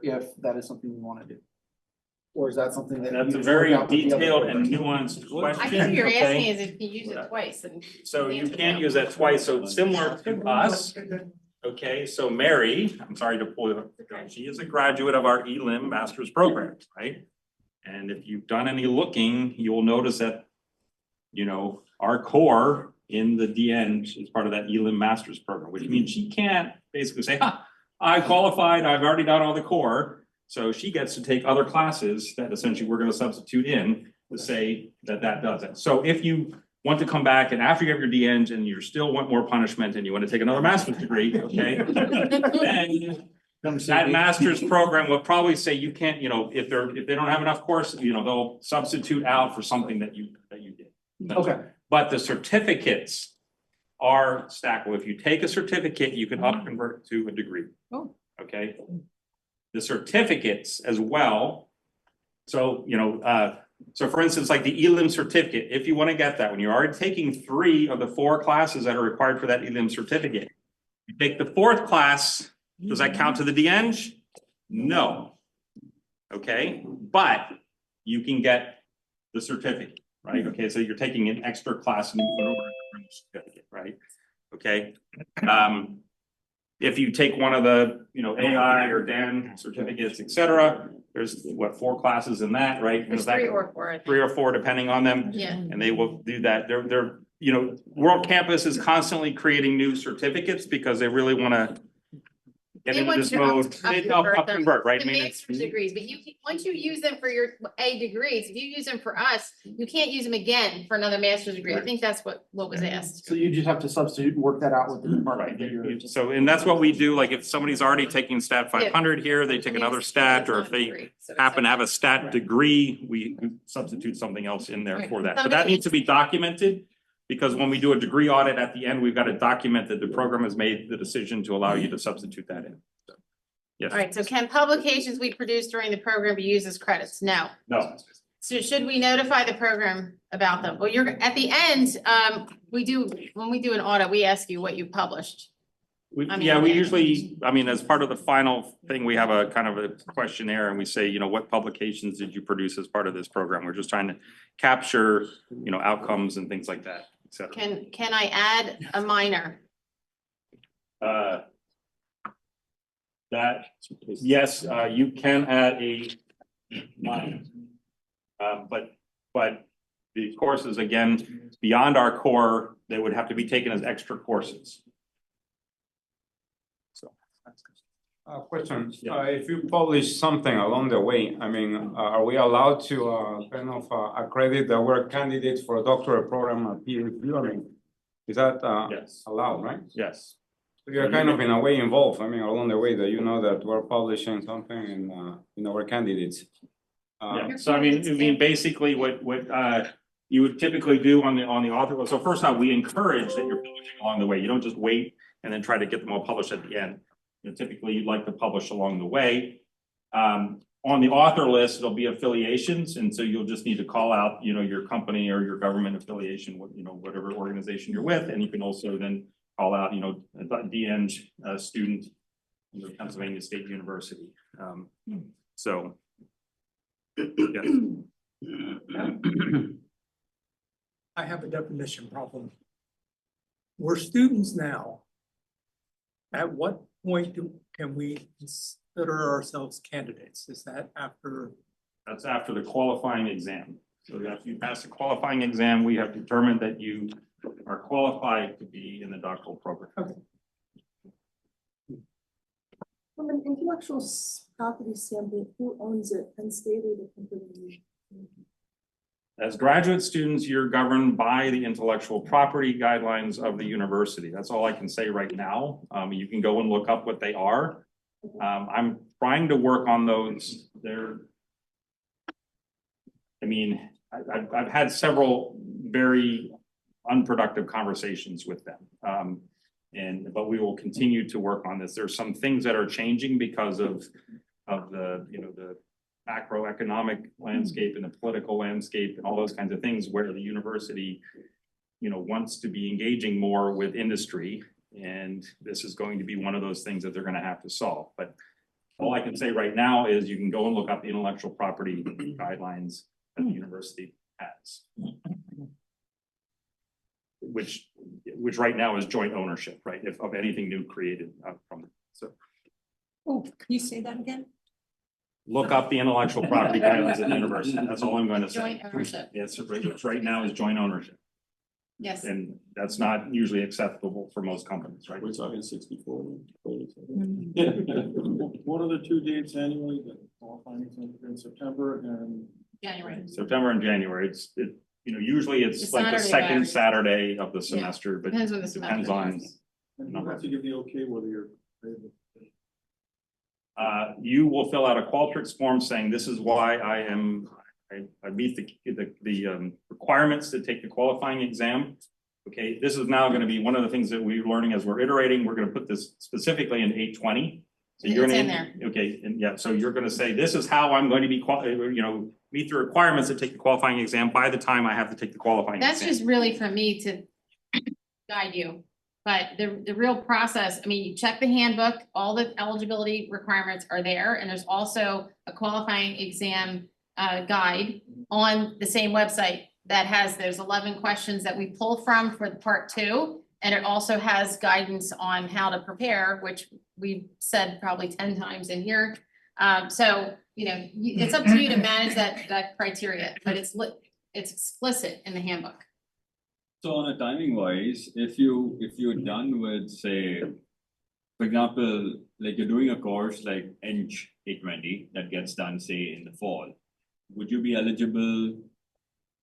if that is something we want to do. Or is that something that? That's a you very work out with the other detailed and programs? nuanced I question, think you're asking okay? is if you use it twice and. So you can use that twice, so it's similar to us. Okay, so Mary, I'm sorry to pull her, she is a graduate of our ELIM master's program, right? And if you've done any looking, you'll notice that, you know, our core in the DN is part of that ELIM master's program, which means she can't basically say, ha, I qualified, I've already done all the core. So she gets to take other classes that essentially we're gonna substitute in to say that that does it. So if you want to come back and after you have your DNs and you still want more punishment and you want to take another master's degree, okay? Then that master's program will probably say you can't, you know, if they don't have enough courses, you know, they'll substitute out for something that you did. Okay, But the certificates are stackable. If you take a certificate, you can up convert to a degree. Oh. Okay? The certificates as well. So, you know, so for instance, like the ELIM certificate, if you want to get that, when you're already taking 3 of the 4 classes that are required for that ELIM certificate, you take the 4th class, does that count to the DEng? No. Okay, but you can get the certificate, right? Okay, so you're taking an extra class in order to earn the certificate, right? Okay. If you take one of the, you know, AI or DAN certificates, et cetera, there's what 4 classes in that, right? There's 3 or 4. 3 or 4 depending on them. Yeah. And they will do that. They're, you know, World Campus is constantly creating new certificates because they really wanna get They into want this you mode. to Up convert, right? I The mean, master's degrees, but once you use them for your A degrees, if you use them for us, you can't use them again for another master's degree. I think that's what was asked. so you just have to substitute and work that out with the department. that you're- So, and that's what we do, like if somebody's already taking stat 500 here, they take another stat, or if they happen to have a stat degree, we substitute something else in there for that. But that needs to be documented, because when we do a degree audit at the end, we've got to document that the program has made the decision to allow you to substitute that in. So, yes. All right, so can publications we produce during the program be used as credits? No. No. So should we notify the program about them? Well, you're, at the end, when we do an audit, we ask you what you published. I mean, Yeah, we yeah. usually, I mean, as part of the final thing, we have a kind of a questionnaire and we say, you know, what publications did you produce as part of this program? We're just trying to capture, you know, outcomes and things like that, et cetera. Can I add a minor? That, yes, you can add a minor. But the courses, again, beyond our core, they would have to be taken as extra courses. So. Question, Yeah. if you publish something along the way, I mean, are we allowed to kind of accredit that we're candidates for a doctorate program at PhD? I mean, is that Yes, allowed, right? yes. So you're kind of in a way involved, I mean, along the way that you know that we're publishing something and, you know, we're candidates. Yeah, so I mean, basically what you would typically do on the author, so first off, we encourage that you're publishing along the way. You don't just wait and then try to get them all published at the end. You know, typically you'd like to publish along the way. On the author list, there'll be affiliations, and so you'll just need to call out, you know, your company or your government affiliation, what, you know, whatever organization you're with, and you can also then call out, you know, a DEng student, you know, Pennsylvania State University. So. Yeah. I have a definition problem. We're students now. At what point can we consider ourselves candidates? Is that after? That's after the qualifying exam. So after you pass the qualifying exam, we have determined that you are qualified to be in the doctoral program. Okay. From an intellectual property standpoint, who owns it? Penn State or the company? As graduate students, you're governed by the intellectual property guidelines of the university. That's all I can say right now. You can go and look up what they are. I'm trying to work on those. I've had several very unproductive conversations with them. But we will continue to work on this. There's some things that are changing because of the, you know, the macroeconomic landscape and the political landscape and all those kinds of things where the university, you know, wants to be engaging more with industry. And this is going to be one of those things that they're going to have to solve. But All I can say right now is you can go and look up the intellectual property guidelines that the university has. Which right now is joint ownership, right, if of anything new created from, so. Oh, can you say that again? Look up the intellectual property guidelines at the university, that's all I'm going to say. Joint ownership, Yes, right now is joint ownership, yes. and that's not usually acceptable for most companies, right? We're talking 64. Mm. What are the two dates annually that qualifying in September and? January. September and January, usually it's The like the Saturday second matters. Saturday of the semester, but Depends when the depends semester on. is. And you have to give the okay whether you're. You will fill out a Qualtrics form saying this is why I meet the requirements to take the qualifying exam. Okay, this is now gonna be one of the things that we're learning as we're iterating. We're gonna put this specifically in 820. So you're It's gonna, in there. okay, and yeah, so you're gonna say, this is how I'm going to be meet the requirements to take the qualifying exam by the time I have to take the qualifying exam. That's just really for me to guide you. But the real process, I mean, you check the handbook, all the eligibility requirements are there, and there's also a qualifying exam guide on the same website that has those 11 questions that we pull from for the part 2. And it also has guidance on how to prepare, which we've said probably 10 times in here. So, it's up to you to manage that criteria, but it's explicit in the handbook. So on a timing wise, if you're done with, say, for example, like you're doing a course like Eng 820 that gets done, say, in the fall, would you be eligible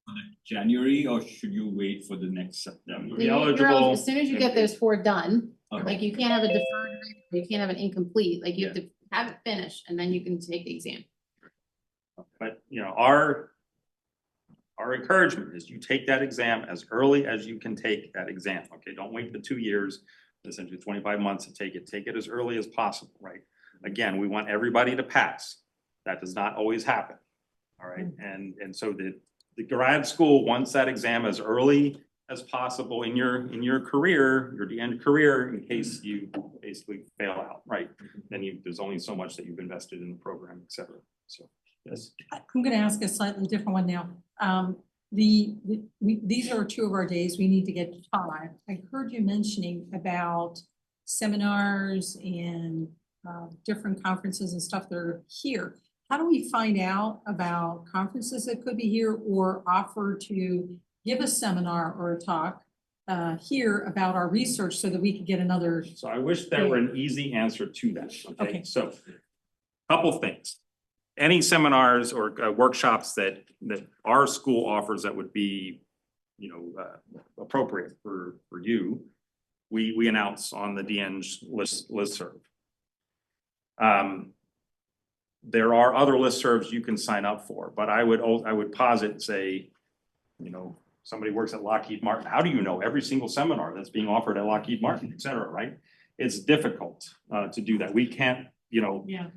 for the January or should you wait for the next September? Be You're eligible. As soon as you get those 4 done, Okay. like you can't have a deferred, you can't have an incomplete, like you have to have it finished and then you can take the exam. But, our encouragement is you take that exam as early as you can take that exam, okay? Don't wait the 2 years, essentially 25 months to take it as early as possible, right? Again, we want everybody to pass. That does not always happen, all right? And so the grad school wants that exam as early as possible in your career, your end career, in case you basically fail out, right? Then there's only so much that you've invested in the program, et cetera, so, yes. I'm gonna ask a slightly different one now. These are 2 of our days, we need to get to 5. I heard you mentioning about seminars and different conferences and stuff that are here. How do we find out about conferences that could be here or offer to give a seminar or a talk here about our research so that we could get another? So I wish there were an easy answer to that, okay? Okay. So, couple things. Any seminars or workshops that our school offers that would be, appropriate for you, we announce on the DN's listserv. There are other listservs you can sign up for, but I would posit, say, somebody works at Lockheed Martin, how do you know every single seminar that's being offered at Lockheed Martin, et cetera, right? It's difficult to do that. We can't, Yeah.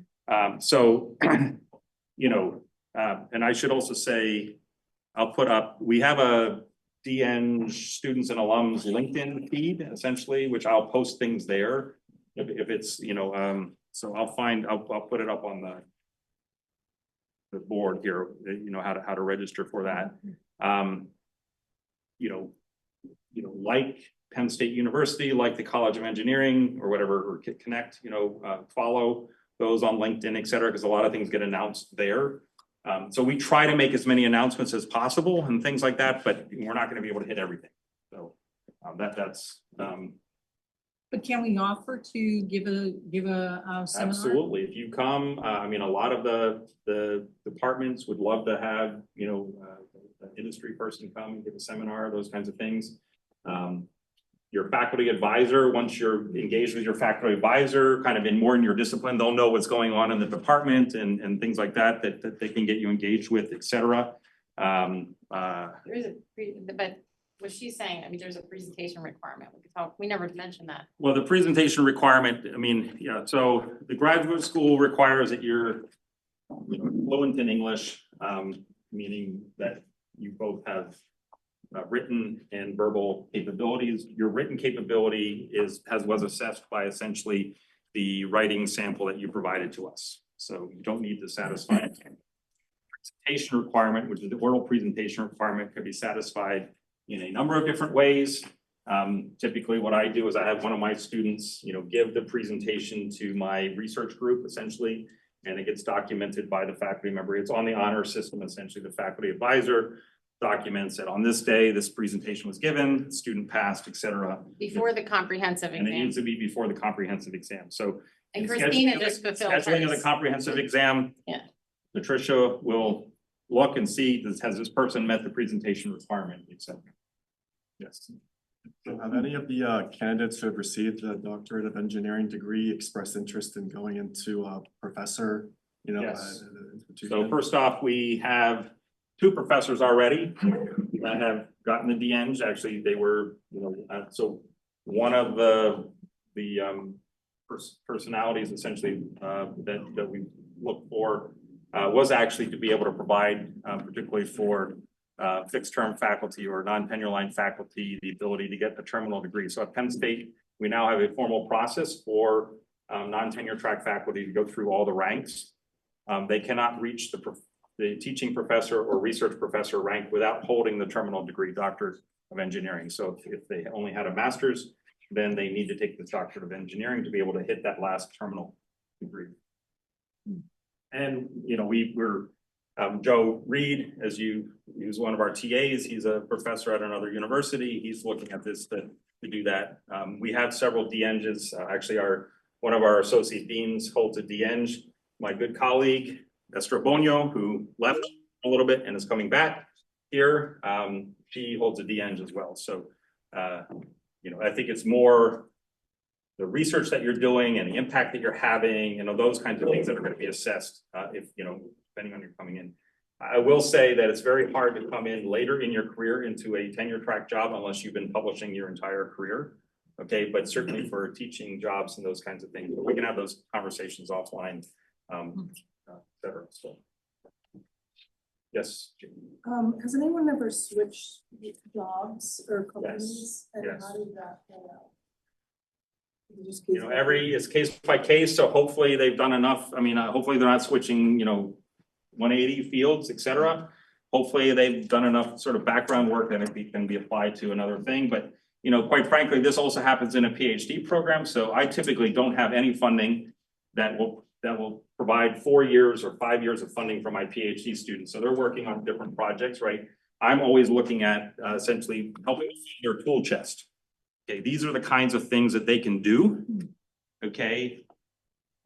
so, and I should also say, we have a DN students and alums LinkedIn feed essentially, which I'll post things there. If it's, so I'll put it up on the board here, how to register for that. Like Penn State University, like the College of Engineering or whatever, or Connect, follow those on LinkedIn, et cetera, because a lot of things get announced there. So we try to make as many announcements as possible and things like that, but we're not going to be able to hit everything. So that's. But can we offer to give a seminar? Absolutely. If you come, a lot of the departments would love to have, an industry person come and give a seminar, those kinds of things. Your faculty advisor, once you're engaged with your faculty advisor, kind of in your discipline, they'll know what's going on in the department and things like that they can get you engaged with, et cetera. There is but what she's saying, there's a presentation requirement. We never mentioned that. Well, the presentation requirement, so the graduate school requires that you're fluent in English, meaning that you both have written and verbal capabilities. Your written capability was assessed by essentially the writing sample that you provided to us. So you don't need to satisfy a presentation requirement, which is the oral presentation requirement, could be satisfied in a number of different ways. Typically what I do is I have one of my students, give the presentation to my research group essentially, and it gets documented by the faculty member. It's on the honor system, essentially. The faculty advisor documents that on this day, this presentation was given, student passed, et cetera. Before the comprehensive And it needs exam. to be before the comprehensive exam. So And in Christina scheduling- just fulfilled scheduling of the hers. comprehensive exam. Yeah. Patricia will look and see, has this person met the presentation requirement, et cetera. Yes. So have any of the candidates who have received the doctorate of engineering degree expressed interest in going into a professor, Yes. at an institution? So first off, we have 2 professors already that have gotten the DEng. Actually, they were, so one of the personalities essentially that we look for was actually to be able to provide, particularly for fixed term faculty or non-tenure line faculty, the ability to get a terminal degree. So at Penn State, we now have a formal process for non-tenure track faculty to go through all the ranks. They cannot reach the teaching professor or research professor rank without holding the terminal degree, Doctor of Engineering. So if they only had a master's, then they need to take the Doctorate of Engineering to be able to hit that last terminal degree. And, we're Joe Reed, he's one of our TAs. He's a professor at another university. He's looking at this to do that. We have several DEngs. Actually, one of our associate deans holds a DEng. My good colleague, Esther Bonio, who left a little bit and is coming back here, she holds a DEng as well. So, I think it's more the research that you're doing and the impact that you're having, those kinds of things that are going to be assessed, depending on your coming in. I will say that it's very hard to come in later in your career into a tenure track job unless you've been publishing your entire career. Okay, but certainly for teaching jobs and those kinds of things, we can have those conversations offline, et cetera. So, yes. Has anyone ever switched jobs or companies? And yes. how did that play out? Is it just It's case by case. So hopefully they've done enough. I mean, hopefully they're not switching, 180 fields, et cetera. Hopefully they've done enough sort of background work that it can be applied to another thing. But, quite frankly, this also happens in a PhD program. So I typically don't have any funding that will provide 4 years or 5 years of funding for my PhD students. So they're working on different projects, right? I'm always looking at essentially helping their tool chest. Okay, these are the kinds of things that they can do. Okay.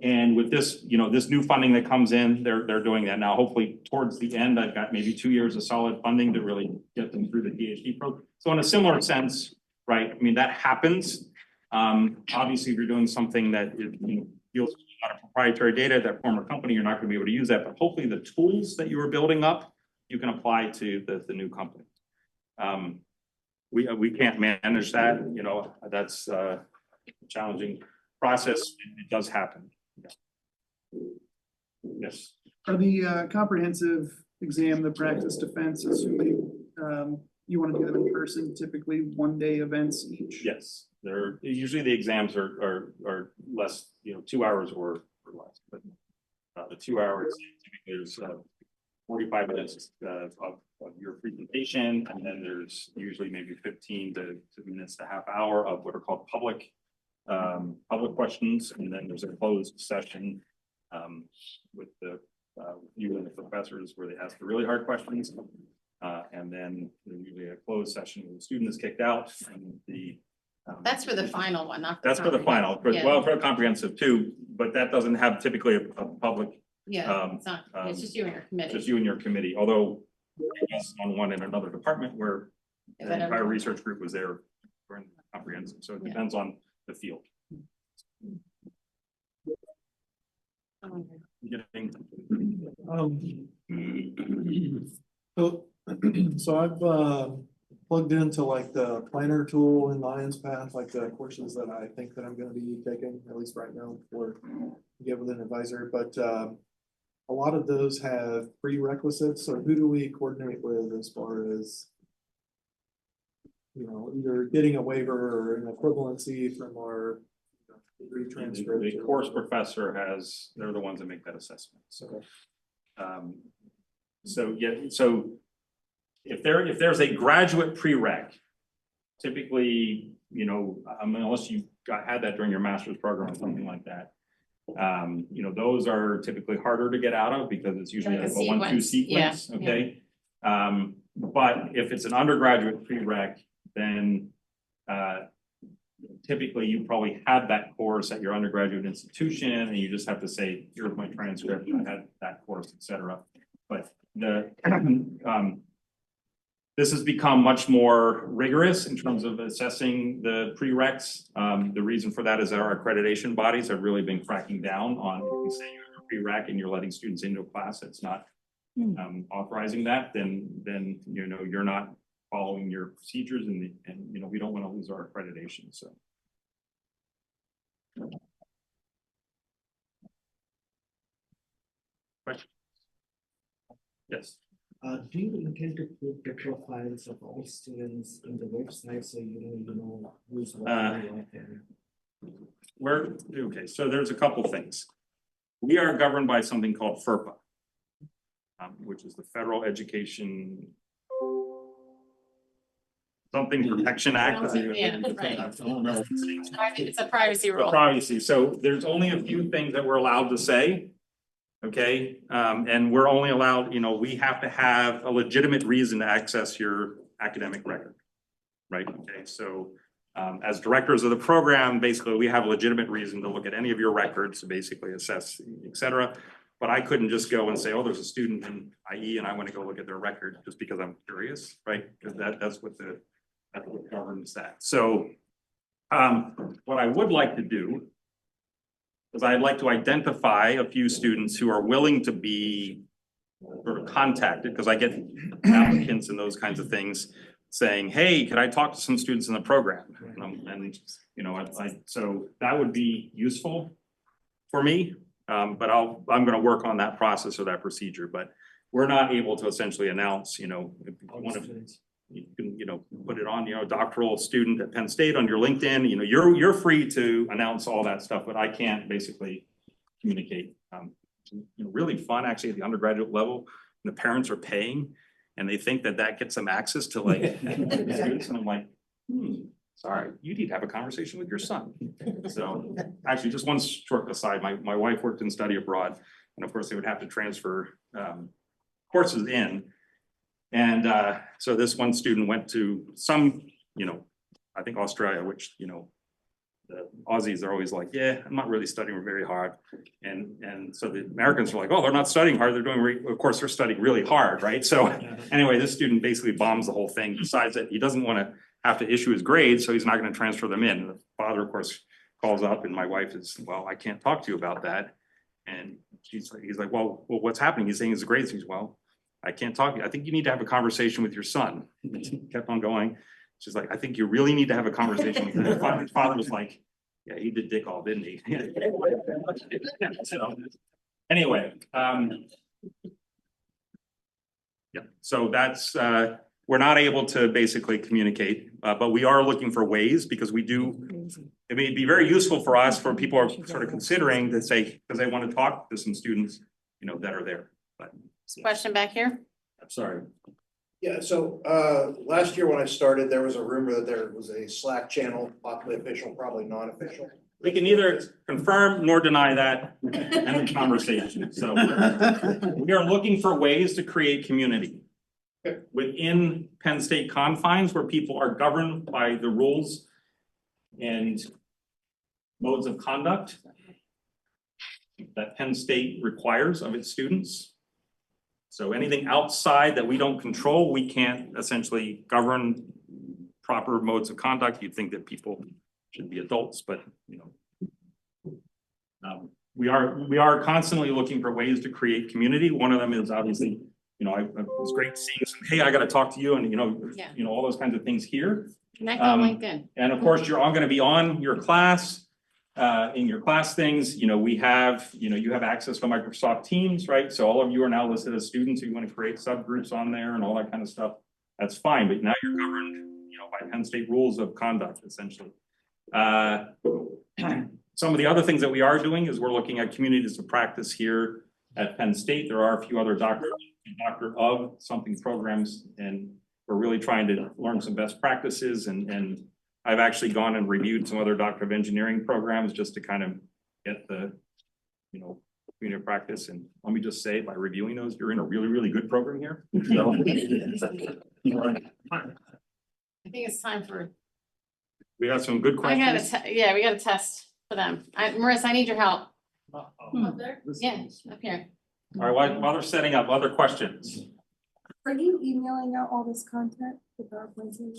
And with this, this new funding that comes in, they're doing that now. Hopefully towards the end, I've got maybe 2 years of solid funding to really get them through the PhD program. So in a similar sense, right? I mean, that happens. Obviously, if you're doing something that deals with a lot of proprietary data, that former company, you're not going to be able to use that. But hopefully the tools that you were building up, you can apply to the new company. We can't manage that, that's a challenging process. It does happen. Yes. Are the comprehensive exam, the practice defense, assuming you want to do them in person, typically 1-day events each? Yes, they're usually the exams are less, 2 hours or less, but the 2 hours typically there's 45 minutes of your presentation, and then there's usually maybe 15 minutes to half hour of what are called public questions, and then there's a closed session with you and the professors where they ask the really hard questions, and then there's usually a closed session where the student is kicked out, and That's for the final one, not. that's for the final, Yeah. well, for a comprehensive too, but that doesn't have typically a public. Yeah, it's not, it's just you and your committee. Just you and your committee, although I was on one in another department where Is the that entire everyone? research group was there during the comprehensive, so it Yeah. depends on the field. Getting- So I've plugged into like the planner tool in Lions Path, like the courses that I think that I'm gonna be taking, at least right now, before I get with an advisor, but a lot of those have prerequisites, so who do we coordinate with as far as either getting a waiver or an equivalency from our Degree The transcript. the course professor has, they're the ones that make that assessment, so. Okay. So, yeah, so if there's a graduate prereq, typically, you know, unless you had that during your master's program or something like that. You know, those are typically harder to get out of because it's usually Like a like a 1-2 sequence, sequence, okay? But if it's an undergraduate prereq, then typically you probably had that course at your undergraduate institution and you just have to say, here's my transcript, I had that course, et cetera. But the this has become much more rigorous in terms of assessing the prereqs. The reason for that is that our accreditation bodies have really been cracking down on, if you say you have a prereq and you're letting students into a class that's not authorizing that, then you know, you're not following your procedures and you know, we don't want to lose our accreditation, so. Question? Yes. Do you intend to put the profiles of all students in the website so you know who's what and Okay, so there's a couple things. We are governed by something called FERPA, which is the Federal Education Something Protection Act. Yeah, right. I don't remember. It's a privacy The rule. privacy, so there's only a few things that we're allowed to say. Okay, and we're only allowed, you know, we have to have a legitimate reason to access your academic record. Right, okay, so as directors of the program, basically, we have a legitimate reason to look at any of your records to basically assess, et cetera. But I couldn't just go and say, oh, there's a student in IE and I want to go look at their record just because I'm curious, right? Because that's what governs that. So what I would like to do is I'd like to identify a few students who are willing to be sort of contacted, because I get applicants and those kinds of things saying, hey, could I talk to some students in the program? And you know, so that would be useful for me. But I'm going to work on that process or that procedure, but we're not able to essentially announce, you know, if one of you can, you know, put it on, you know, doctoral student at Penn State on your LinkedIn, you know, you're free to announce all that stuff, but I can't basically communicate. You know, really fun actually at the undergraduate level, the parents are paying and they think that that gets them access to like students, and I'm like, sorry, you need to have a conversation with your son. So actually, just one short aside, my wife worked in study abroad, and of course they would have to transfer courses in. And so this one student went to some, you know, I think Australia, which, you know, the Aussies are always like, yeah, I'm not really studying very hard. And so the Americans are like, oh, they're not studying hard. They're doing, of course, they're studying really hard, right? So anyway, this student basically bombs the whole thing, decides that he doesn't want to have to issue his grades, so he's not going to transfer them in. The father, of course, calls up and my wife is, well, I can't talk to you about that. And he's like, well, what's happening? He's saying his grades. He's, well, I can't talk to you. I think you need to have a conversation with your son. He kept on going. She's like, I think you really need to have a conversation with him. His father was like, yeah, he did dick all, didn't he? So, anyway, yeah, so that's, we're not able to basically communicate, but we are looking for ways because we do, it may be very useful for us, for people who are sort of considering to say, because they want to talk to some students, you know, that are there, but. Question back here? I'm sorry. Yeah, so last year when I started, there was a rumor that there was a Slack channel, possibly official, probably non-official. We can neither confirm nor deny that in the conversation. So we are looking for ways to create community within Penn State confines where people are governed by the rules and modes of conduct that Penn State requires of its students. So anything outside that we don't control, we can't essentially govern proper modes of conduct. You'd think that people should be adults, but you know, we are constantly looking for ways to create community. One of them is obviously, you know, it was great seeing some, hey, I got to talk to you, and you know, all those kinds of things here. Connect on LinkedIn. And of course, you're all going to be on your class. In your class things, you know, we have, you know, you have access to Microsoft Teams, right? So all of you are now listed as students who want to create subgroups on there and all that kind of stuff. That's fine, but now you're governed, you know, by Penn State rules of conduct, essentially. some of the other things that we are doing is we're looking at communities of practice here at Penn State. There are a few other doctor of something programs, and we're really trying to learn some best practices, and I've actually gone and reviewed some other doctor of engineering programs just to kind of get the, you know, community of practice. And let me just say, by reviewing those, you're in a really, really good program here. So- I think it's time for, We got some good we got questions. a test for them. Marissa, I need your help. Yeah, up here. All right, while they're setting up, other questions? Are you emailing out all this content, the PowerPoints and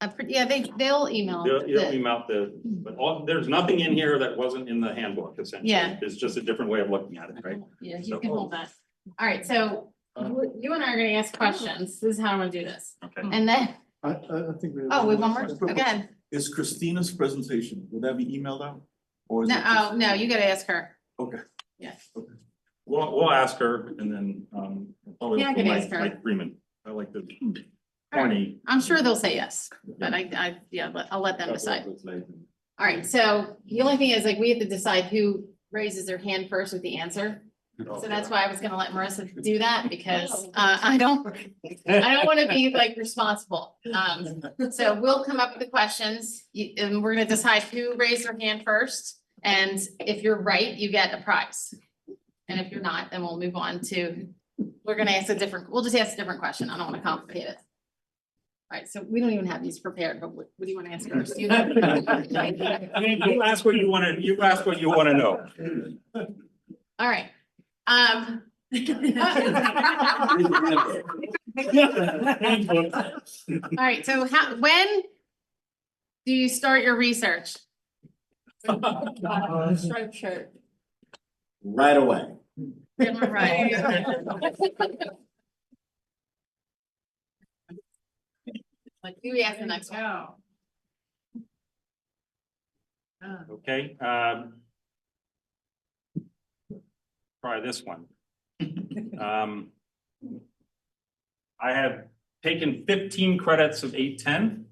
everything? Yeah, they'll email. You'll the- email but there's nothing in here that wasn't in the handbook essentially. Yeah. It's just a different way of looking at it, right? Yeah, you So- can hold that. All right, so you and I are gonna ask questions. This is how I'm gonna do this. Okay. And then, I think we. oh, we have one more, again. Is Christina's presentation, will that be emailed out? Or is No, it just- oh, no, you gotta ask her. Okay. Yeah. We'll ask her and then, probably Yeah, I can my ask her. agreement. I like the All right. pointy. I'm sure they'll say yes, but I'll let them decide. All right, so the only thing is like, we have to decide who raises their hand first with the answer. So that's why I was gonna let Marissa do that because I don't wanna be like responsible. So we'll come up with the questions and we're gonna decide who raised their hand first. And if you're right, you get a prize. And if you're not, then we'll move on to, we'll just ask a different question. I don't wanna complicate it. All right, so we don't even have these prepared, but what do you wanna ask first? You I mean, you ask what you wanna know. All right. All right, so when do you start your research? Striped shirt. Right away. Right. Like, who we ask the next one? Okay, try this one. I have taken 15 credits of 810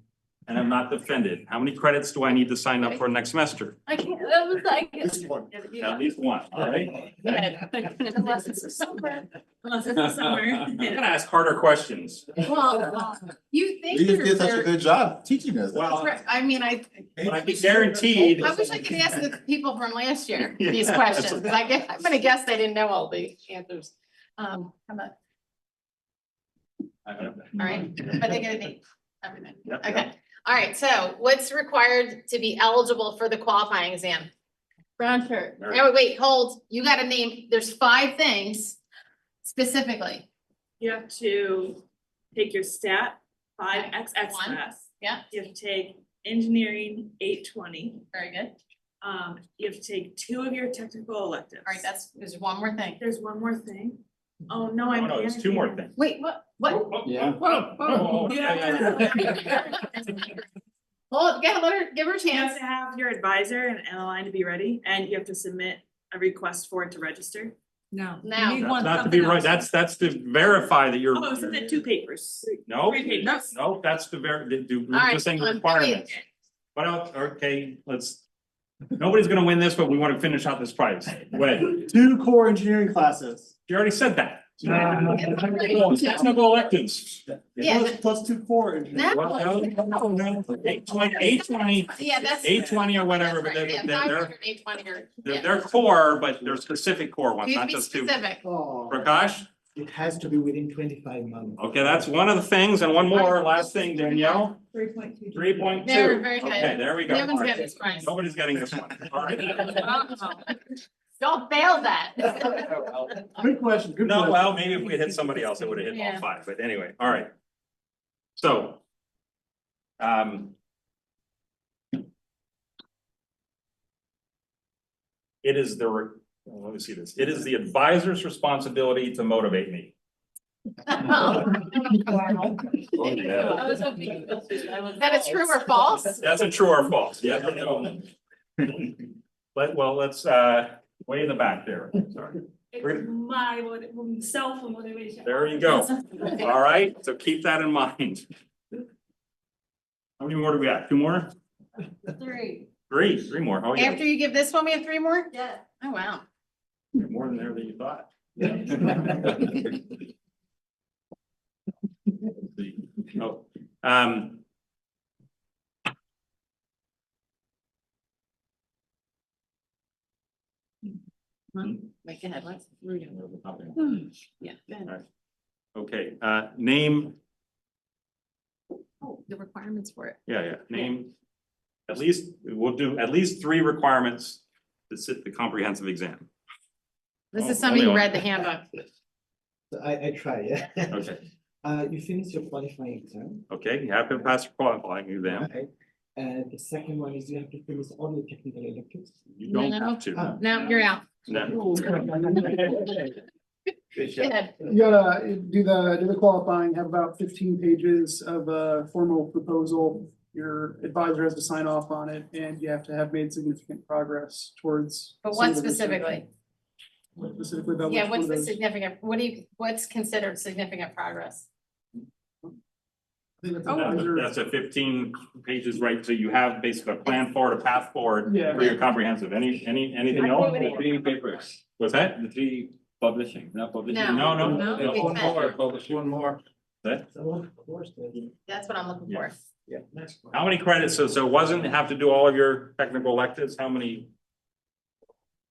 and I'm not defended. How many credits do I need to sign up for next semester? I can't, that was like. At least one, all right? Unless it's the summer. Unless it's the summer. I'm gonna ask harder questions. Well, you think. You just did such a you're- good job teaching us. Well, I mean, I but I can guaranteed. wish I could ask the people from last year these Yeah. questions, because I'm gonna guess they didn't know all the answers. How about, all right, but they're gonna need everything. Yep, Okay, all right, so what's required to be eligible for the qualifying exam? Brown shirt. All right. Oh, wait, hold, you gotta name, there's 5 things specifically. You have to take your stat 5X One. class. Yeah, You have to take engineering 820. very good. You have to take 2 of your technical electives. All right, there's one more thing. There's one more thing. Oh, no, I'm. Oh, no, it's 2 more panicking. things. Wait, what? Yeah. Oh, yeah. Well, give her a You have chance. to have your advisor and line to be ready, and you have to submit a request for it to register. No. you Now. need That's one not to be something right, else. that's to verify that you're. Oh, submit 2 papers. No, 3 papers. no, that's the All right, just saying Billy. requirements. But okay, nobody's gonna win this, but we wanna finish out this prize. When? 2 core engineering classes. You already said that. Technical electives. Yeah, but- Plus 2 core engineering. No. Well, no, 820, Yeah, that's. 820 or whatever, but That's right, they're, yeah, they're, 500, 820 or. They're core, but they're specific core ones, You have not to be just two. specific. Oh, Prakash? it has to be within 25 months. Okay, that's one of the things, and one more, last thing, Danielle, 3.2. 3.2. Very, very good. Okay, there we go. No one's getting this prize. Nobody's getting this one. All right. Y'all failed that. Good question, good No, question. well, maybe if we had hit somebody else, it would have hit Yeah. all 5, but anyway, all right. So. It is let me see this. It is the advisor's responsibility to motivate me. That is true or false? That's a true or false, yes or no? Let's way in the back there, sorry. It's my self-motivation. There you go. All right, so keep that in mind. How many more do we have? 2 more? 3. Three more. Oh, yeah. After you give this one, we have three more? Yeah. Oh, wow. More than there than you thought. Oh, Wait, go ahead, what's? Yeah, go ahead. okay, name, Oh, the requirements for it. yeah, name. At least, we'll do at least 3 requirements to sit the comprehensive exam. This Oh, is something you only read one. the handbook. I try, yeah. Okay, You finish your qualifying exam. okay, you have to pass your qualifying exam. Right. And the second one is you have to finish all your technical electives. You don't No. have to. No, you're out. No. Go ahead. You gotta do the qualifying, have about 15 pages of a formal proposal. Your advisor has to sign off on it, and you have to have made significant progress towards. But some what of the research. specifically? What specifically about Yeah, which one what's of the those? significant, what's considered significant progress? I think that's Oh. advisor- That's a 15 pages, right? So you have basically a plan forward, a path forward Yeah. for your comprehensive. Anything I else? agree with you. 3 papers, What's that? the 3 publishing, not publishing. No. No, No, no. we One said- more, publish one more. That, So of course, the That's what I'm looking for. next one. how many credits? So it wasn't have to do all of your technical electives? How many?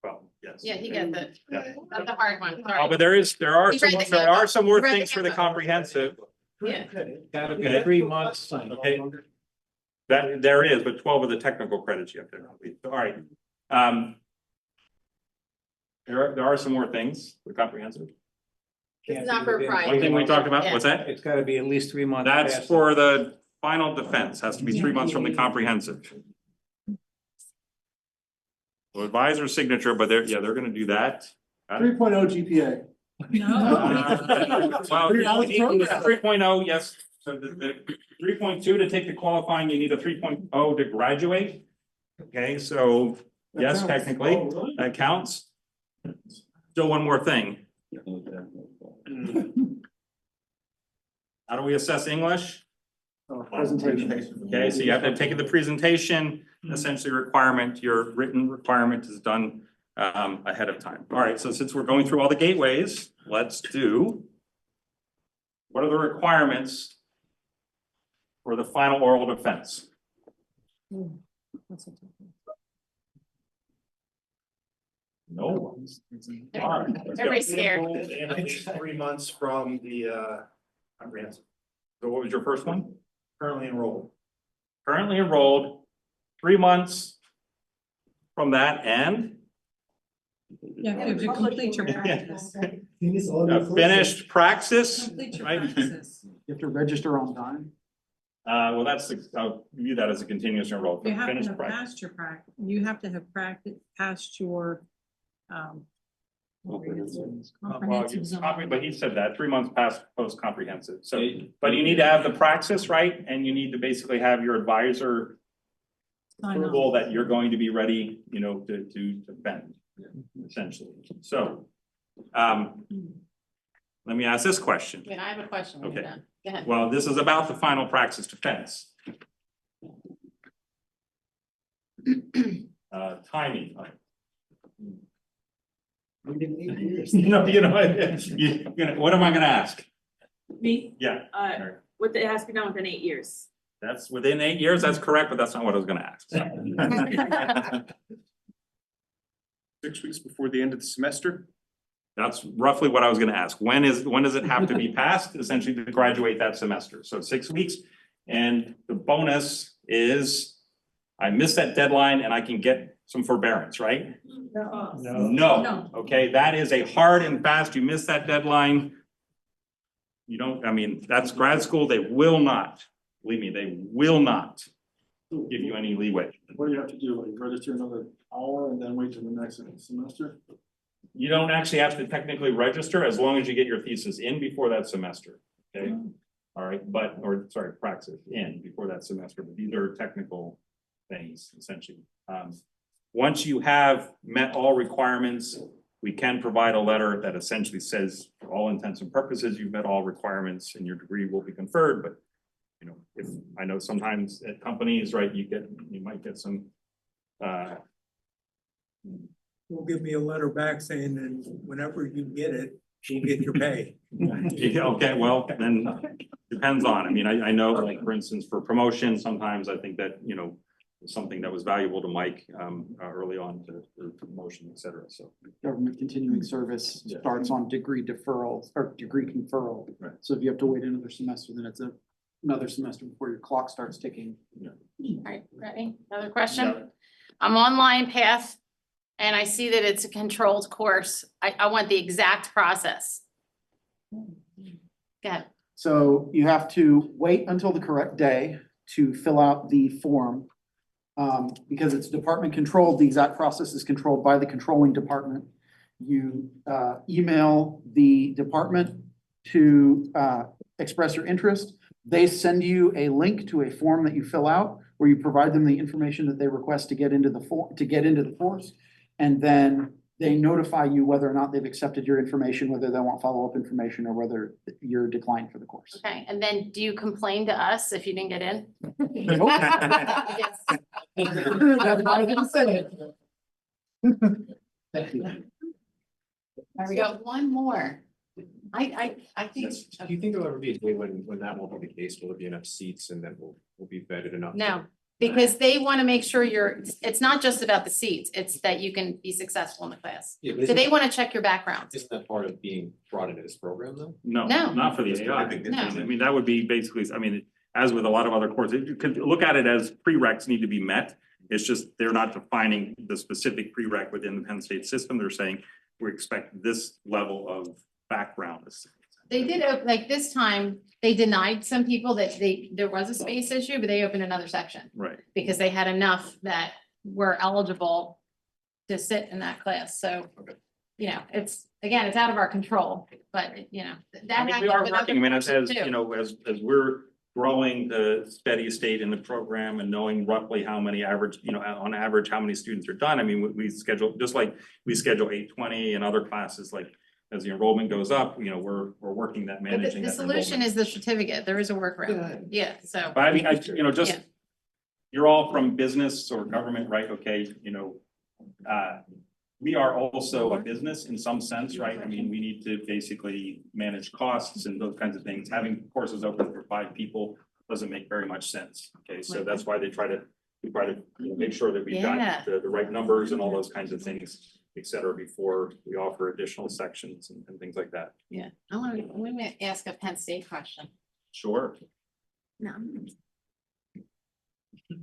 Well, yes. Yeah, he got the, Yeah. that's the hard one, Oh, sorry. but there are You read the there are some more handbook. You read the things for the handbook. comprehensive. Yeah. Gotta be Okay. 3 months. Okay. That there is, but 12 of the technical credits you have to complete. All right. There are some more things for comprehensive. It's not for pride. One thing we talked about, what's that? It's gotta be at least 3 months. That's past. for the final defense, has to be 3 months from the comprehensive. So advisor's signature, but they're gonna do that. 3.0 GPA. Well, 3.0, yes, so the 3.2 to take the qualifying, you need a 3.0 to graduate. Okay, so yes, technically, that counts. Still one more thing. How do we assess English? Presentation. Okay, so you have to take the presentation, essentially requirement, your written requirement is done ahead of time. All right, so since we're going through all the gateways, let's do. What are the requirements for the final oral defense? No one's. All right, let's go. Everybody's scared. And at least 3 months from the comprehensive, So what was your first one? currently enrolled. Currently enrolled, 3 months from that and You have to complete your practice. Finish all your a finished praxis. Complete your Right. practices. You have to register on time. Well, I'll view that as a continuous enrollment. You have to Finished have praxis. passed your practice, you have to have passed your, comprehensive zone. But he said that, 3 months past post comprehensive, so, but you need to have the praxis right, and you need to basically have your advisor Sign off. approval that you're going to be ready, to defend, essentially, so. Let me ask this question. Wait, I have a question when you're Okay. done. Go ahead. Well, this is about the final praxis defense. Timing. Within 8 years. What am I gonna ask? Me, Yeah, it has to be done within 8 years. that's within 8 years, that's correct, but that's not what I was gonna ask. so. 6 weeks before the end of the semester? That's roughly what I was gonna ask. When does it have to be passed, essentially to graduate that semester? So 6 weeks. And the bonus is I missed that deadline and I can get some forbearance, right? No. No, okay, that is a hard and fast, you miss that deadline. You don't, I mean, that's grad school, they will not, believe me, they will not give you any leeway. What do you have to do, like register another hour and then wait till the next semester? You don't actually have to technically register as long as you get your thesis in before that semester, okay? All right, praxis in before that semester, but these are technical things essentially. Once you have met all requirements, we can provide a letter that essentially says, for all intents and purposes, you've met all requirements and your degree will be conferred, but if I know sometimes at companies, right, you might get some Will give me a letter back saying that whenever you get it, you'll get your pay. Okay, well, then depends on, I mean, I know, like, for instance, for promotion, sometimes I think that, you know, something that was valuable to Mike early on for promotion, et cetera, so. Government continuing service Yeah. starts on degree deferral or degree conferral. Right. So if you have to wait another semester, then it's another semester before your clock starts ticking. All right, ready? Another question? I'm on Line Path and I see that it's a controlled course. I want the exact process. Go ahead. So you have to wait until the correct day to fill out the form. Because it's department controlled, the exact process is controlled by the controlling department. You email the department to express your interest. They send you a link to a form that you fill out where you provide them the information that they request to get into the course. And then they notify you whether or not they've accepted your information, whether they want follow-up information or whether you're declined for the course. Okay, and then do you complain to us if you didn't get in? Yes. That's why I didn't say it. Thank you. There we go, one more. I think, Do you think there'll ever be a day when that won't be the case? Will there be enough seats and that will be vetted enough? no, because they want to make sure it's not just about the seats, it's that you can be successful in the class. Yeah, but So they want to check your background. isn't that part of being brought into this program though? No, No. not for the That's AI. a big No. difference. I mean, that would be basically, I mean, as with a lot of other courses, you could look at it as prereqs need to be met. It's just, they're not defining the specific prereq within the Penn State system. They're saying, we expect this level of background. They did, like this time, they denied some people that there was a space issue, but they opened another section. Right. Because they had enough that were eligible to sit in that class, so. You know, it's out of our control, but you know, I that. mean, we are happened with working, I mean, other as, courses, too. you know, as we're growing the steady state in the program and knowing roughly how many average, you know, on average, how many students are done. I mean, we schedule, just like we schedule 820 and other classes, like as the enrollment goes up, you know, we're working that, But managing the that solution enrollment. is the certificate, there is a workaround, yeah, so. But I mean, you know, just, Yeah. you're all from business or government, right? Okay, you know, we are also a business in some sense, right? I mean, we need to basically manage costs and those kinds of things. Having courses open for 5 people doesn't make very much sense. Okay, so that's why we try to you know, make sure that we've Yeah. got the right numbers and all those kinds of things, et cetera, before we offer additional sections and things like that. Yeah, I want to ask a Penn State question. Sure. No.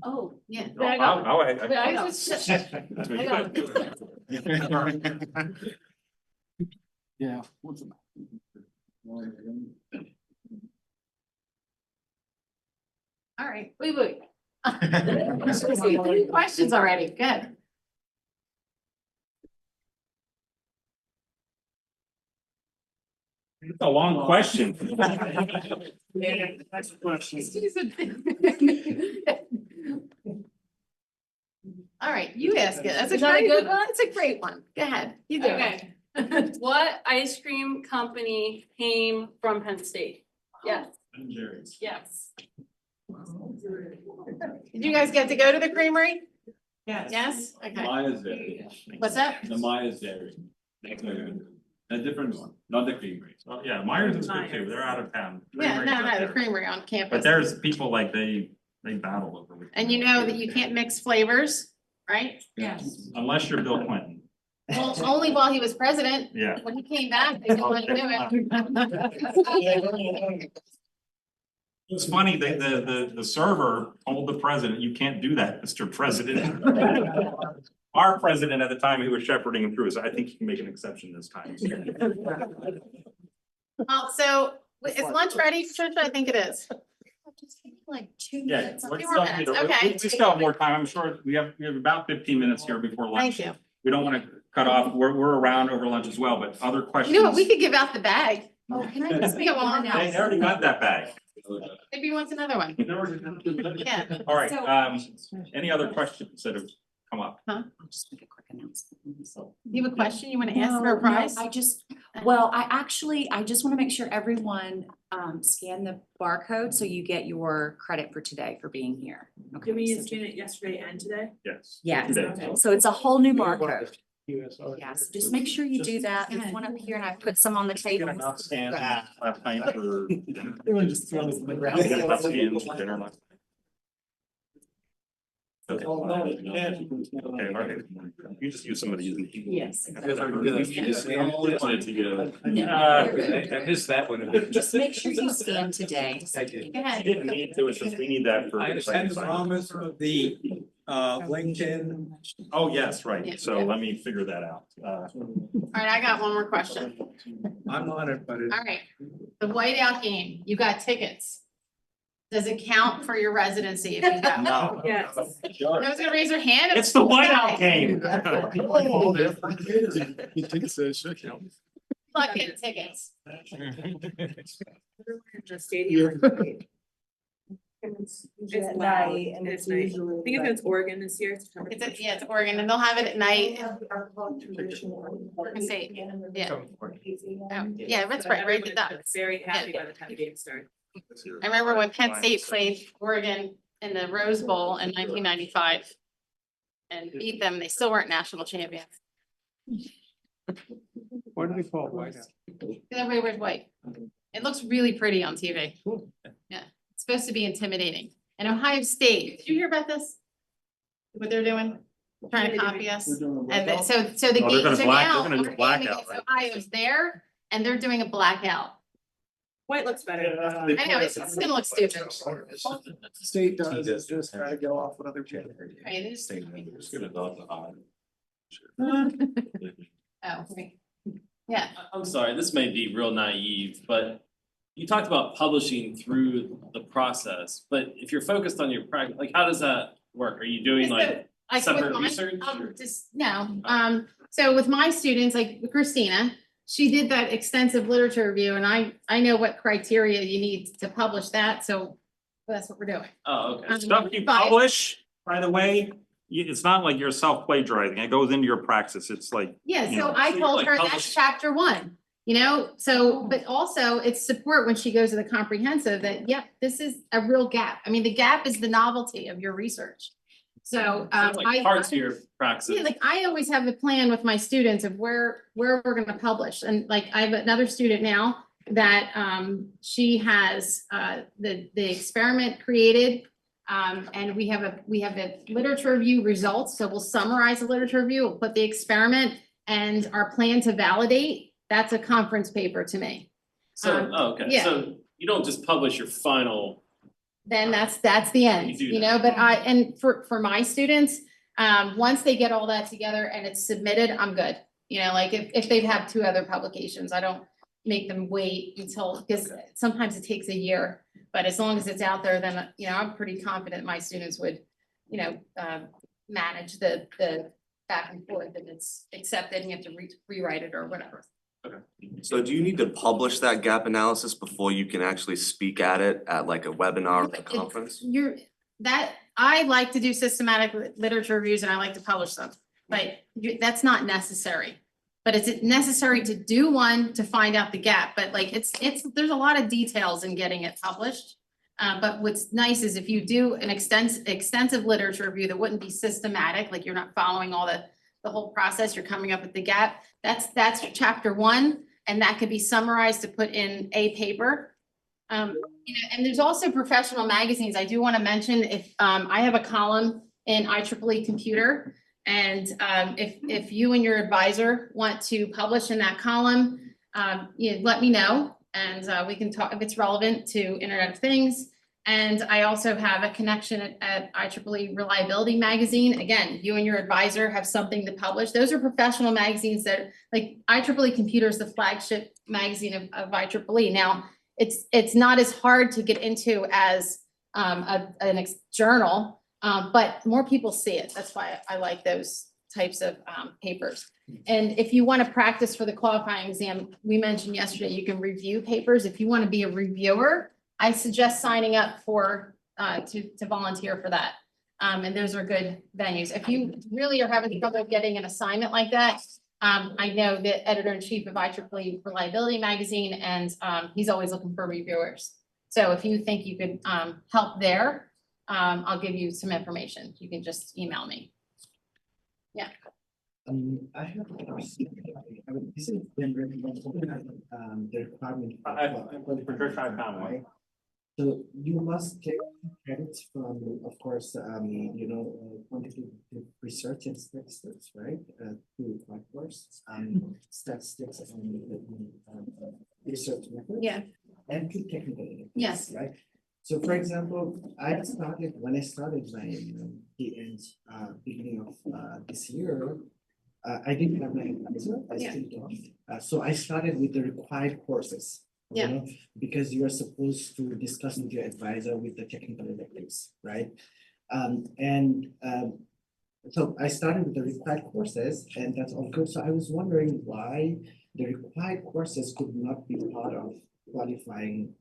Oh, yeah. No, I But I was just- That's what you I got. Yeah. What's the- All right, wait. 3 questions already, good. It's a long question. Next question. All right, you ask it. That's a Is that a great, good one? that's a great one. Go ahead. You do it. Okay. What ice cream company came from Penn State? Yes, yes. Did you guys get to go to the creamery? Yes. Yes? Okay. Maya's Dairy. What's that? The Maya's Dairy. A different one, not the creamery. Oh, yeah, Myers is good too. They're out of town. Yeah, Creamery's no, up the there. creamery on campus. But there's people like they battle over it. And you know that you can't mix flavors, right? Yes. Unless you're Bill Clinton. Well, only while he was president. Yeah. When he came back, they didn't want to do it. It's funny, the server told the president, you can't do that, Mr. President. Our president at the time, who was shepherding him through, so I think he can make an exception this time. So is lunch ready, Trisha? I think it is. Like 2 Yeah, minutes. we 2 more minutes, okay. still have more time. I'm sure we have about 15 minutes here before lunch. Thank you. We don't want to cut off. We're around over lunch as well, but other questions? You know what, we could give out the bag. Oh, can I just get one more now? They already got that bag. Maybe he wants another one. Yeah. All right, any other questions that have come up. Huh? I'll just make a quick announcement. So. You have a question you want to ask for a No, prize? I just want to make sure everyone scan the barcode so you get your credit for today for being here. Okay. Did we so scan it yesterday and today? Yes. Yes, Today. so it's a whole new barcode. Yes. Yes, just make sure you do that. There's one up here and I put some on the table. Not stand last night for dinner. Everyone just throw this in the ground. We got scans for dinner last night. Okay. Oh, no, you can't. Okay, all right. You just use some of these. Yes. Wanted to get I missed that one. Just make sure you scan today. Go You ahead. didn't need to, it's just we need that for. I understand the promise of the LinkedIn. Oh, yes, Yeah. right. So let me figure that out. All right, I got one more question. I'm on it, but it. All right, the whiteout game, you got tickets. Does it count for your residency if you go? No. Yes. No one's gonna raise their hand? It's the whiteout game. Bucket tickets. The stadium. It's It's at loud. night and It's it's night. usually. I think if it's Oregon this year, it's September. Yeah, it's Oregon, and they'll have it at night. Oregon State, yeah. Oh, Yeah. yeah, that's right, right, the Everyone Ducks. is Very happy by the time the game starts. I remember when Penn State played Oregon in the Rose Bowl in 1995 and beat them, they still weren't national champions. Why do they call it whiteout? Everybody wears white. It looks really pretty on TV. Yeah, it's supposed to be intimidating. And Ohio State, did you hear about this? What they're doing? Trying to copy us? And so the Oh, they're game, gonna so black- now they're gonna do our game blackout, against right? Ohio's there and they're doing a blackout. White looks better. I know, it's gonna look stupid. State does just try to go off what other people. Right, it is. Oh, right. Yeah, I'm sorry, this may be real naive, but you talked about publishing through the process, but if you're focused on your practice, like, how does that work? Are you doing like with separate my- research? Just, no, so with my students, like with Christina, she did that extensive literature review and I know what criteria you need to publish that, so that's what we're doing. Oh, okay. Stuff you But- publish, by the way, it's not like you're self-plagiarizing. It goes into your praxis. It's like. Yeah, you so know, I so you, told like, her publish- that's chapter one, you know, so, but also it's support when she goes to the comprehensive that, yep, this is a real gap. I mean, the gap is the novelty of your research. So, It's like parts of your praxis. yeah, like I always have a plan with my students of where we're gonna publish. And like I have another student now that she has the experiment created. And we have a literature review results. So we'll summarize the literature review, we'll put the experiment and our plan to validate. That's a conference paper to me. So, oh, okay, yeah. so you don't just publish your final, Then that's the end, You do you that. know, but and for my students, once they get all that together and it's submitted, I'm good. You know, like if they have two other publications, I don't make them wait until, because sometimes it takes a year. But as long as it's out there, then, you know, I'm pretty confident my students would, you know, manage the back and forth and it's accepted and you have to rewrite it or whatever. So do you need to publish that gap analysis before you can actually speak at it at like a webinar or a conference? I like to do systematic literature reviews and I like to publish them, but that's not necessary. But is it necessary to do one to find out the gap? But like there's a lot of details in getting it published. But what's nice is if you do an extensive literature review that wouldn't be systematic, like you're not following all the whole process, you're coming up with the gap. That's chapter one, and that could be summarized to put in a paper. You know, and there's also professional magazines. I do want to mention if I have a column in IEEE Computer. And if you and your advisor want to publish in that column, you know, let me know and we can talk if it's relevant to Internet of Things. And I also have a connection at IEEE Reliability Magazine. Again, you and your advisor have something to publish. Those are professional magazines that like IEEE Computer is the flagship magazine of IEEE. Now, it's not as hard to get into as an journal. But more people see it. That's why I like those types of papers. And if you want to practice for the qualifying exam, we mentioned yesterday, you can review papers. If you want to be a reviewer, I suggest signing up for to volunteer for that. And those are good venues. If you really are having trouble getting an assignment like that, I know the editor-in-chief of IEEE Reliability Magazine, and he's always looking for reviewers. So if you think you could help there, I'll give you some information. You can just email me. Yeah. I have a question. I mean, this is generally the requirement. Patricia, I found one. So you must take credits from, of course, quantitative research and statistics, right? To my course, statistics and research methods. Yeah. And to technical methods, Yes. right? So for example, when I started my beginning of this year, I didn't have my advisor, I Yeah. still don't. So I started with the required courses. You Yeah. know, because you are supposed to discuss with your advisor with the technical electives, right? So I started with the required courses, and that's all good. So I was wondering why the required courses could not be part of qualifying,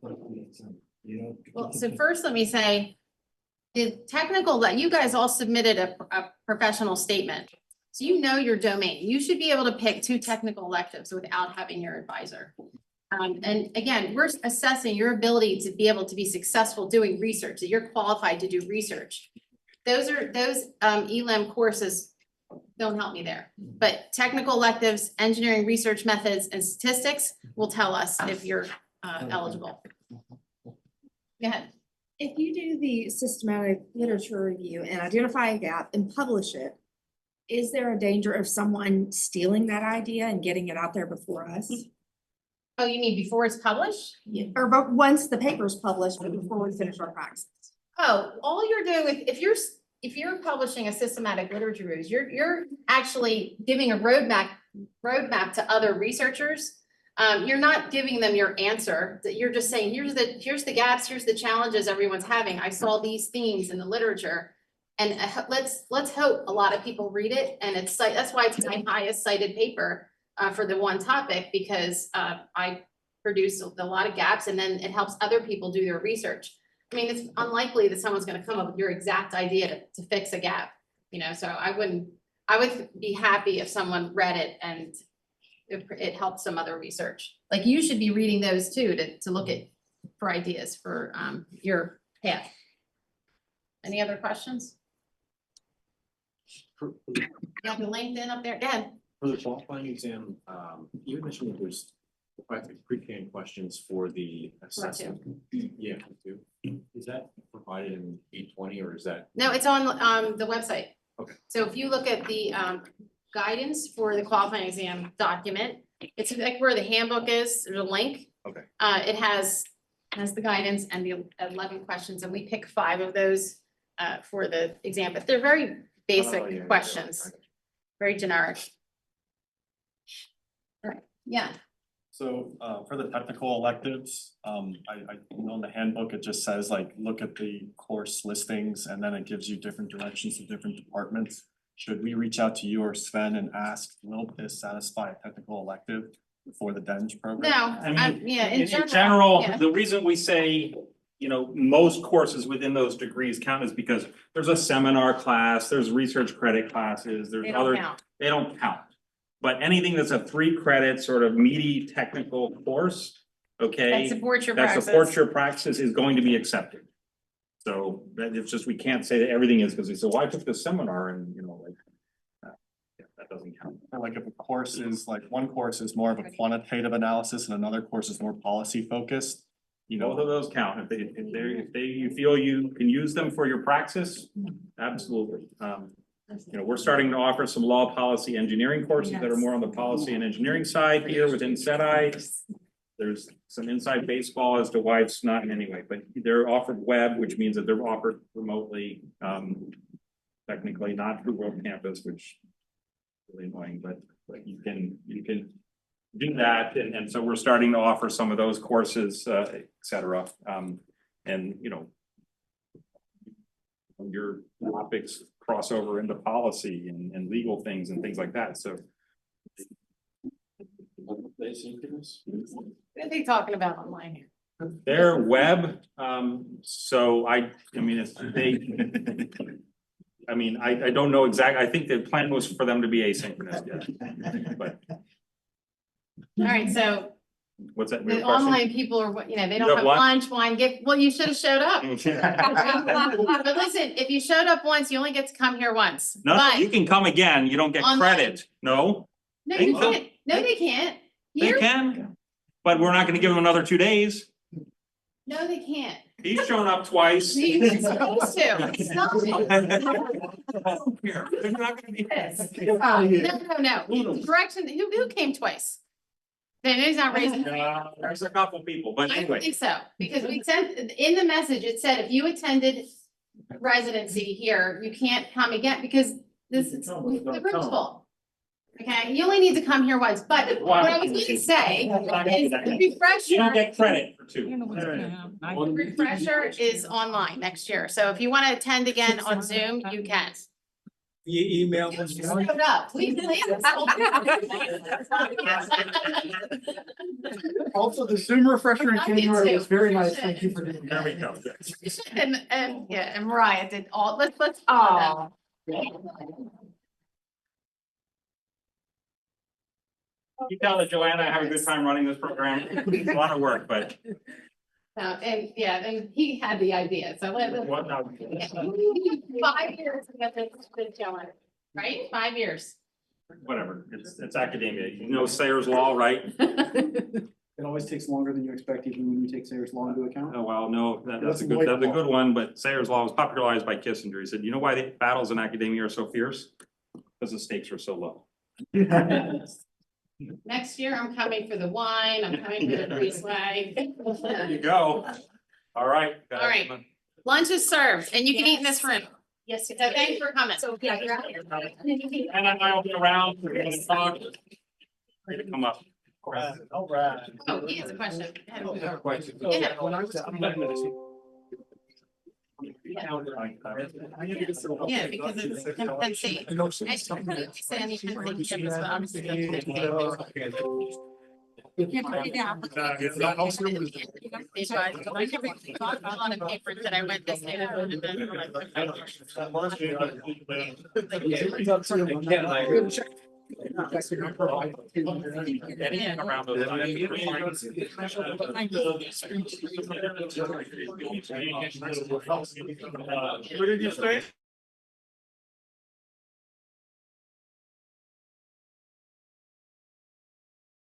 qualifying exam, Well, so first let me say, the technical, that you guys all submitted a professional statement. So you know your domain. You should be able to pick 2 technical electives without having your advisor. And again, we're assessing your ability to be able to be successful doing research, that you're qualified to do research. Those ELIM courses don't help me there. But technical electives, engineering research methods, and statistics will tell us if you're eligible. Go ahead. If you do the systematic literature review and identify a gap and publish it, is there a danger of someone stealing that idea and getting it out there before us? Oh, you mean before it's published? Or but once the paper's published, but before we finish our practice? Oh, all you're doing with, if you're publishing a systematic literature reviews, you're actually giving a roadmap to other researchers. You're not giving them your answer, that you're just saying, here's the gaps, here's the challenges everyone's having. I saw these themes in the literature. And let's hope a lot of people read it, and that's why it's my highest cited paper for the one topic, because I produce a lot of gaps, and then it helps other people do their research. I mean, it's unlikely that someone's going to come up with your exact idea to fix a gap, so I would be happy if someone read it and it helped some other research. Like, you should be reading those too to look for ideas for your path. Any other questions? You have the LinkedIn up there, again. For the qualifying exam, you mentioned that there's pre-K questions for the assessment. Yeah, too. Is that provided in 820 or is that? No, it's on the website. Okay. So if you look at the guidance for the qualifying exam document, it's like where the handbook is, there's a link. Okay. It has the guidance and the 11 questions, and we pick 5 of those for the exam, but they're very basic questions, very generic. Right, yeah. So for the technical electives, I know in the handbook, it just says like, look at the course listings, and then it gives you different directions to different departments. Should we reach out to you or Sven and ask, will this satisfy a technical elective for the DENG program? No, I mean, yeah, in general, yeah. the reason we say, most courses within those degrees count is because there's a seminar class, there's research credit classes, there's They don't other, count. they don't count. But anything that's a 3-credit sort of meaty technical course, okay? That supports your that practice. supports your practice is going to be accepted. So that it's just, we can't say that everything is, because they say, well, I took this seminar and, that doesn't count. Or like if a course is like, one course is more of a quantitative analysis and another course is more policy focused. Both of those count. If you feel you can use them for your praxis, absolutely. We're starting to offer some law, policy, engineering courses that are more on the policy and engineering side here within SETI. There's some inside baseball as to why it's not in any way, but they're offered web, which means that they're offered remotely, technically not through World Campus, which is really annoying, but you can do that. And so we're starting to offer some of those courses, et cetera. Your topics cross over into policy and legal things and things like that, so. What are they talking about online here? Their web, so I mean, it's, I mean, I don't know I think the plan was for them to be asynchronous, yeah. But All right, so what's that? the online people are, they You don't have have what? lunch, wine, well, you should have showed up. No, But listen, if you showed up once, you only get to come here once. no, But- you can come again, you don't get Online. credit, no, No, They you can. can't. No, they can't. they Here? can. But we're not gonna give them another 2 days. No, they can't. He's shown up twice. He's supposed to. Stop it. I don't care. They're not gonna be- No. Direction, who came twice? Then he's not raising. There's a couple people, but I don't anyway. think so, because we sent, in the message, it said if you attended residency here, you can't come again, because this is the room's full. Okay, you only need to come here once, but what I was gonna say is the refresher. You don't get credit for 2. The refresher is online next year, so if you wanna attend again on Zoom, you can. You email us. You showed up, we planned Also, the Zoom refresher in I did January too. was very nice. Thank you for doing There we that. go. And Mariah did all, let's. You tell that Joanna, I have a good time running this program. It's a lot of work, but And he had the idea, so let. what now? 5 years to get this going, right? 5 years. Whatever, it's academia. You know Sayers Law, right? It always takes longer than you expect, even when you take Sayers Law into account. Oh, well, no, that's a That's good, white that's a law. good one, but Sayers Law was popularized by Kissinger. He said, you know why the battles in academia are so fierce? Because the stakes are so low. Next year, I'm coming for the wine, I'm coming for the free swag. There you go. All right. All right. Lunch is served, and you can eat in this room. Yes. So thanks for coming. So, yeah, you're out here. And I'll be around, we're gonna talk. Ready to come up. All right. Oh, he has a question. Yeah. Yeah, because it's Penn State. I shouldn't say anything like that, but obviously that's Penn State. You have to read out. I never thought about a lot of papers that I went this year. Anything around those lines. Where did you stay?